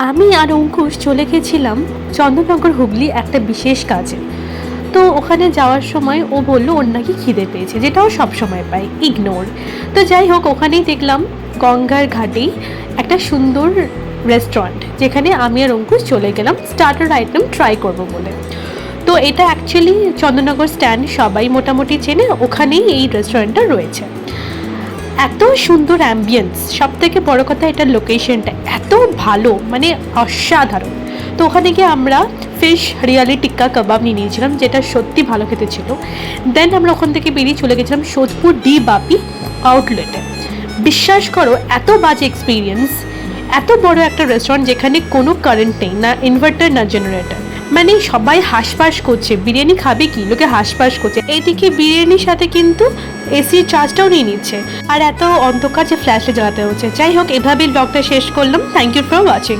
আমি আর অঙ্কুশ চলে গেছিলাম চন্দননগর হুগলি একটা বিশেষ কাজে। তো ওখানে যাওয়ার সময় ও বলল ওর নাকি খিদে পেয়েছে, যেটা ও সবসময় পায়, ইগনোর। তো যাই হোক, ওখানেই দেখলাম গঙ্গার ঘাটেই একটা সুন্দর রেস্টুরেন্ট, যেখানে আমি আর অঙ্কুশ চলে গেলাম স্টার্টার আইটেম ট্রাই করব বলে। তো এটা অ্যাকচুয়ালি চন্দননগর স্ট্যান্ড সবাই মোটামুটি চেনে, ওখানেই এই রেস্টুরেন্টটা রয়েছে। এত সুন্দর অ্যাম্বিয়েন্স, সব থেকে বড় কথা এটার লোকেশনটা এত ভালো, মানে অসাধারণ। তো ওখানে গিয়ে আমরা ফিশ হরিয়ালি টিক্কা কাবাব নিয়ে নিয়েছিলাম, যেটা সত্যি ভালো খেতে ছিল। দেন আমরা ওখান থেকে বেরিয়ে চলে গেছিলাম সোদপুর ডি বাপি আউটলেটে। বিশ্বাস করো, এত বাজে এক্সপিরিয়েন্স। এত বড় একটা রেস্টুরেন্ট যেখানে কোনো কারেন্ট নেই, না ইনভার্টার না জেনারেটর, মানে সবাই হাঁসফাঁস করছে বিরিয়ানি খাবে কি, লোকে হাঁসফাঁস করছে। এইদিকে বিরিয়ানির সাথে কিন্তু এসির চার্জটাও নিয়ে নিচ্ছে, আর এত অন্ধকার যে ফ্ল্যাশে জ্বালাতে হচ্ছে। যাই হোক, এভাবেই ব্লগটা শেষ করলাম। Thank you for watching.